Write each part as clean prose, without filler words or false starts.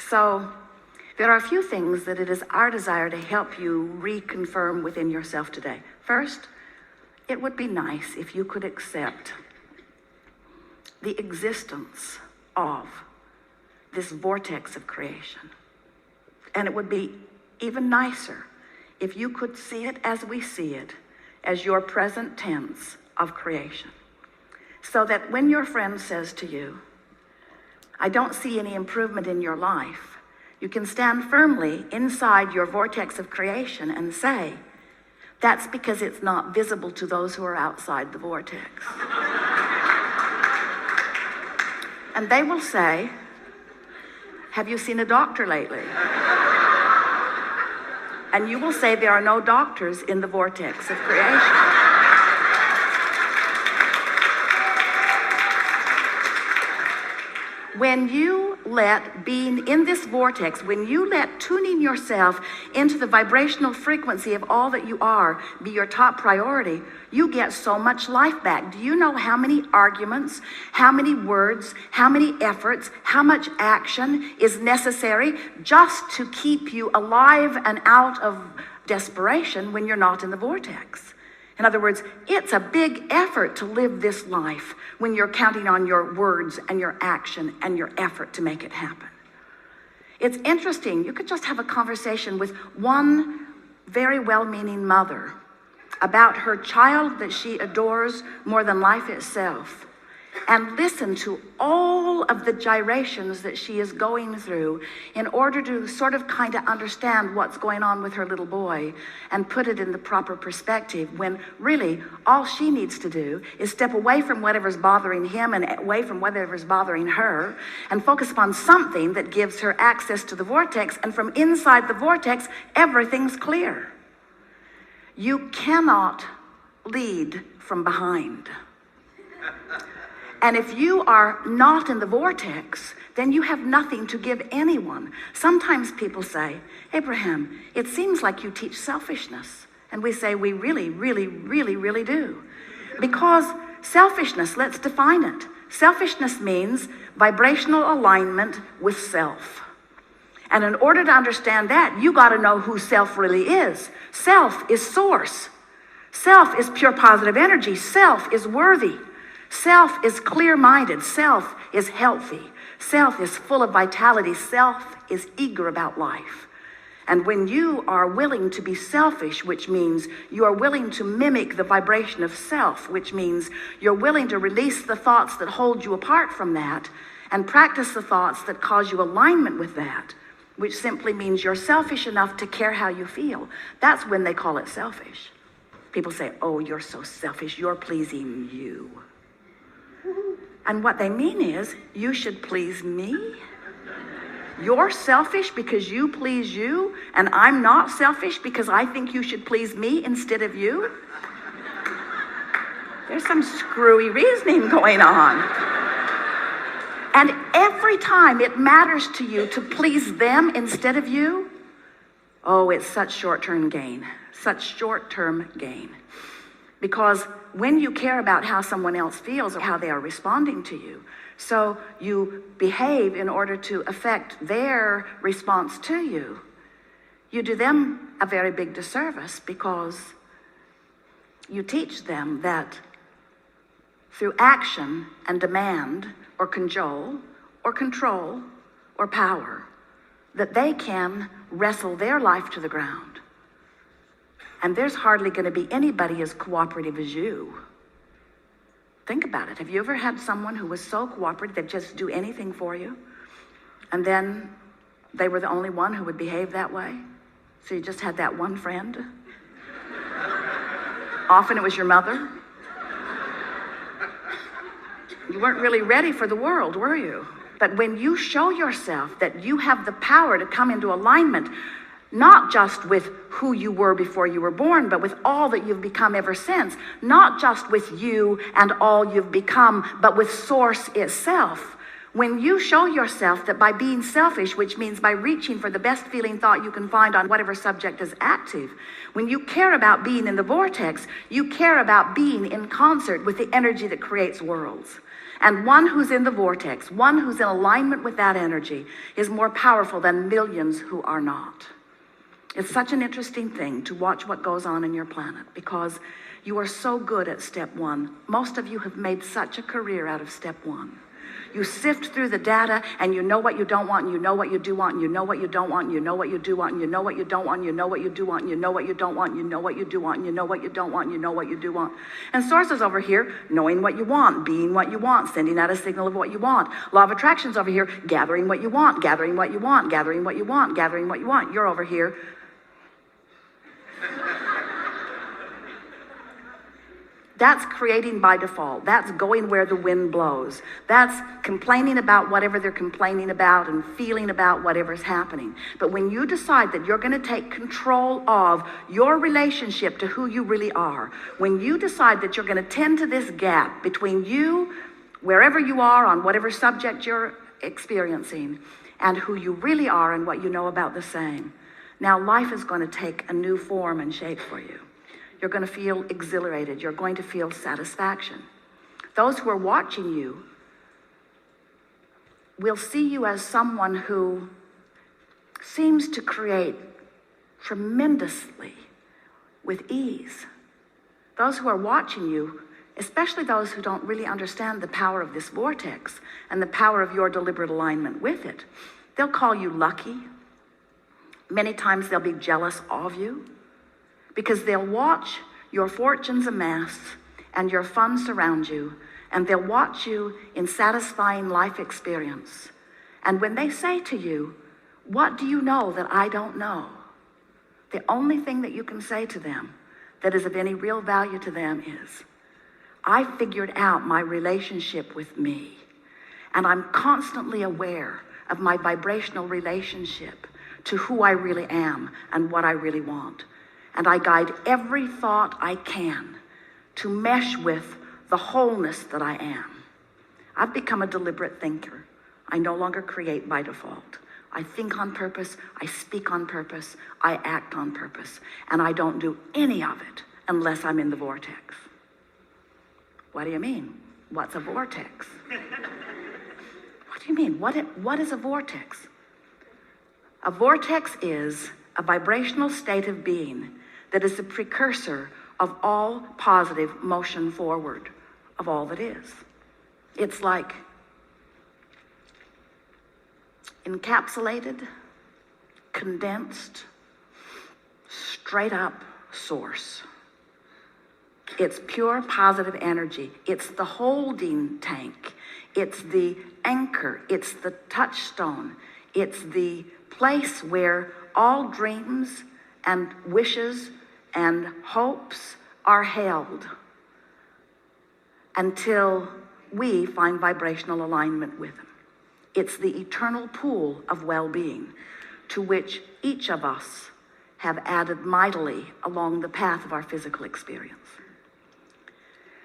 So there are a few things that it is our desire to help you reconfirm within yourself today. First, it would be nice if you could accept the existence of this vortex of creation. And it would be even nicer if you could see it as we see it, as your present tense of creation. So that when your friend says to you, I don't see any improvement in your life, you can stand firmly inside your vortex of creation and say, that's because it's not visible to those who are outside the vortex. And they will say, have you seen a doctor lately? And you will say there are no doctors in the vortex of creation. When you let being in this vortex, when you let tuning yourself into the vibrational frequency of all that you are be your top priority, you get so much life back. Do you know how many arguments, how many words, how many efforts, how much action is necessary just to keep you alive and out of desperation when you're not in the vortex? In other words, it's a big effort to live this life when you're counting on your words and your action and your effort to make it happen. It's interesting. You could just have a conversation with one very well-meaning mother about her child that she adores more than life itself, and listen to all of the gyrations that she is going through in order to sort of kind of understand what's going on with her little boy and put it in the proper perspective, when really all she needs to do is step away from whatever's bothering him and away from whatever's bothering her and focus upon something that gives her access to the vortex, and from inside the vortex everything's clear. You cannot lead from behind. And if you are not in the vortex, then you have nothing to give anyone. Sometimes people say, Abraham, it seems like you teach selfishness. And we say, we really, really, really, really do. Because selfishness, let's define it. Selfishness means vibrational alignment with self. And in order to understand that, you got to know who self really is. Self is source. Self is pure positive energy. Self is worthy. Self is clear-minded. Self is healthy. Self is full of vitality. Self is eager about life. And when you are willing to be selfish, which means you are willing to mimic the vibration of self, which means you're willing to release the thoughts that hold you apart from that and practice the thoughts that cause you alignment with that, which simply means you're selfish enough to care how you feel, that's when they call it selfish. People say, oh, you're so selfish, you're pleasing you. And what they mean is, you should please me? You're selfish because you please you, and I'm not selfish because I think you should please me instead of you? There's some screwy reasoning going on. And every time it matters to you to please them instead of you, oh, it's such short-term gain, such short-term gain. Because when you care about how someone else feels or how they are responding to you, so you behave in order to affect their response to you, you do them a very big disservice, because you teach them that through action and demand or cajole or control or power, that they can wrestle their life to the ground. And there's hardly going to be anybody as cooperative as you. Think about it. Have you ever had someone who was so cooperative they'd just do anything for you? And then they were the only one who would behave that way? So you just had that one friend? Often it was your mother. You weren't really ready for the world, were you? But when you show yourself that you have the power to come into alignment, not just with who you were before you were born, but with all that you've become ever since. Not just with you and all you've become, but with Source itself. When you show yourself that by being selfish, which means by reaching for the best feeling thought you can find on whatever subject is active, when you care about being in the vortex, you care about being in concert with the energy that creates worlds. And one who's in the vortex, one who's in alignment with that energy, is more powerful than millions who are not. It's such an interesting thing to watch what goes on in your planet, because you are so good at step one. Most of you have made such a career out of step one. You sift through the data and you know what you don't want, and you know what you do want, and you know what you don't want, and you know what you do want, and you know what you don't want, and you know what you do want, and you know what you don't want, and you know what you do want, and you know what you don't want, and you know what you do want. And sources over here, knowing what you want, being what you want, sending out a signal of what you want. Law of attraction's over here, gathering what you want, gathering what you want, gathering what you want, gathering what you want. You're over here. That's creating by default. That's going where the wind blows. That's complaining about whatever they're complaining about and feeling about whatever's happening. But when you decide that you're going to take control of your relationship to who you really are, when you decide that you're going to tend to this gap between you, wherever you are on whatever subject you're experiencing, and who you really are and what you know about the same, now life is going to take a new form and shape for you. You're going to feel exhilarated. You're going to feel satisfaction. Those who are watching you will see you as someone who seems to create tremendously with ease. Those who are watching you, especially those who don't really understand the power of this vortex and the power of your deliberate alignment with it, they'll call you lucky. Many times they'll be jealous of you, because they'll watch your fortunes amass and your funds surround you, and they'll watch you in satisfying life experience. And when they say to you, "What do you know that I don't know?" the only thing that you can say to them that is of any real value to them is, "I figured out my relationship with me, and I'm constantly aware of my vibrational relationship to who I really am and what I really want. And I guide every thought I can to mesh with the wholeness that I am. I've become a deliberate thinker. I no longer create by default. I think on purpose, I speak on purpose, I act on purpose, and I don't do any of it unless I'm in the vortex." What do you mean? What's a vortex? What do you mean? What is a vortex? A vortex is a vibrational state of being that is the precursor of all positive motion forward of all that is. It's like encapsulated, condensed, straight up source. It's pure positive energy. It's the holding tank. It's the anchor. It's the touchstone. It's the place where all dreams and wishes and hopes are held until we find vibrational alignment with them. It's the eternal pool of well-being to which each of us have added mightily along the path of our physical experience.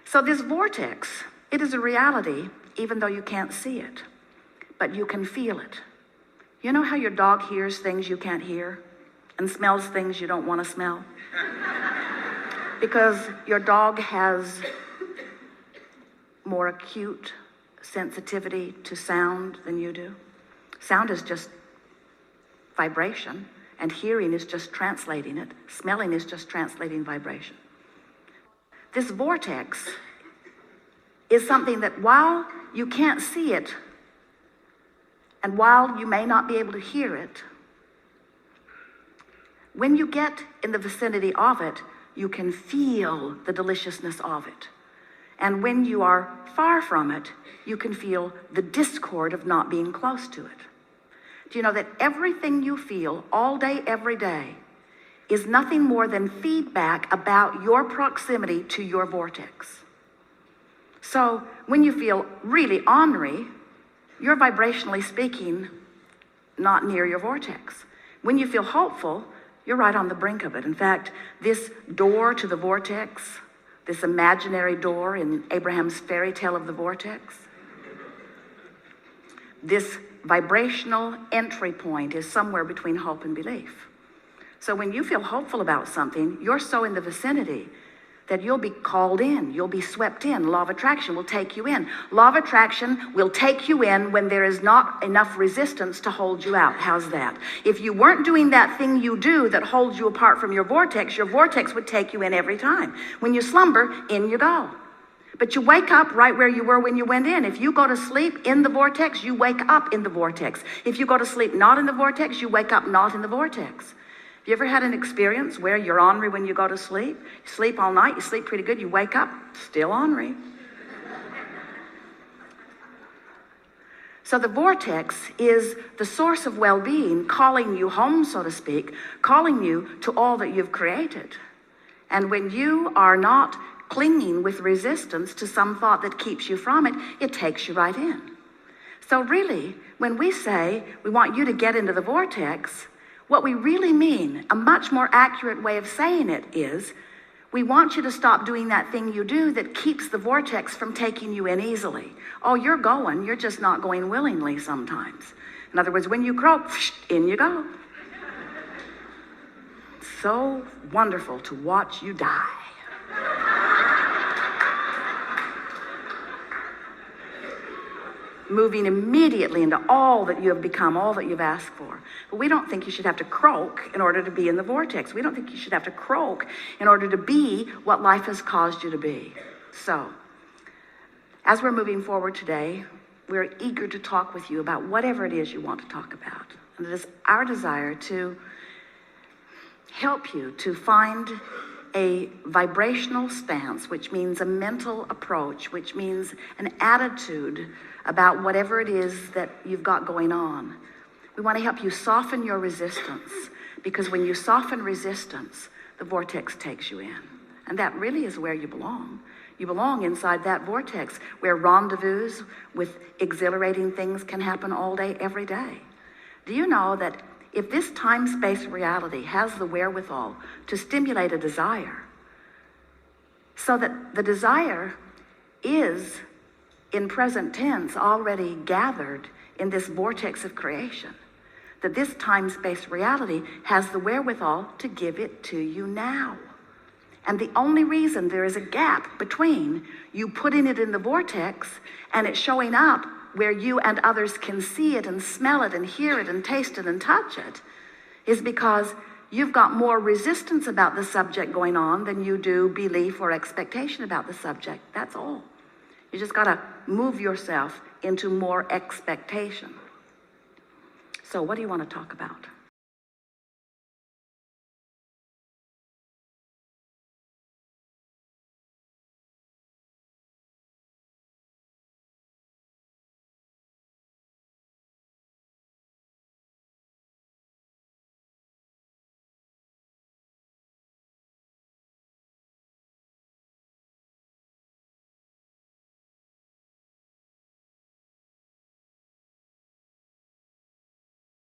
So this vortex, it is a reality even though you can't see it, but you can feel it. You know how your dog hears things you can't hear and smells things you don't want to smell? Because your dog has more acute sensitivity to sound than you do. Sound is just vibration, and hearing is just translating it. Smelling is just translating vibration. This vortex is something that while you can't see it, and while you may not be able to hear it, when you get in the vicinity of it, you can feel the deliciousness of it. And when you are far from it, you can feel the discord of not being close to it. Do you know that everything you feel all day, every day, is nothing more than feedback about your proximity to your vortex? So when you feel really ornery, you're vibrationally speaking not near your vortex. When you feel hopeful, you're right on the brink of it. In fact, this door to the vortex, this imaginary door in Abraham's fairy tale of the vortex, this vibrational entry point is somewhere between hope and belief. So when you feel hopeful about something, you're so in the vicinity that you'll be called in, you'll be swept in. Law of attraction will take you in. Law of attraction will take you in when there is not enough resistance to hold you out. How's that? If you weren't doing that thing you do that holds you apart from your vortex would take you in every time. When you slumber, in you go. But you wake up right where you were when you went in. If you go to sleep in the vortex, you wake up in the vortex. If you go to sleep not in the vortex, you wake up not in the vortex. Have you ever had an experience where you're ornery when you go to sleep? You sleep all night, you sleep pretty good, you wake up, still ornery. So the vortex is the source of well-being, calling you home, so to speak, calling you to all that you've created. And when you are not clinging with resistance to some thought that keeps you from it, it takes you right in. So really, when we say we want you to get into the vortex, what we really mean, a much more accurate way of saying it is, we want you to stop doing that thing you do that keeps the vortex from taking you in easily. Oh, you're going, you're just not going willingly sometimes. In other words, when you croak, in you go. So wonderful to watch you die. Moving immediately into all that you have become, all that you've asked for. But we don't think you should have to croak in order to be in the vortex. We don't think you should have to croak in order to be what life has caused you to be. So, as we're moving forward today, we're eager to talk with you about whatever it is you want to talk about. And it is our desire to help you to find a vibrational stance, which means a mental approach, which means an attitude about whatever it is that you've got going on. We want to help you soften your resistance, because when you soften resistance, the vortex takes you in. And that really is where you belong. You belong inside that vortex where rendezvous with exhilarating things can happen all day, every day. Do you know that if this time-space reality has the wherewithal to stimulate a desire, so that the desire is, in present tense, already gathered in this vortex of creation, that this time-space reality has the wherewithal to give it to you now. And the only reason there is a gap between you putting it in the vortex and it showing up where you and others can see it and smell it and hear it and taste it and touch it is because you've got more resistance about the subject going on than you do belief or expectation about the subject. That's all. You just got to move yourself into more expectation. So what do you want to talk about?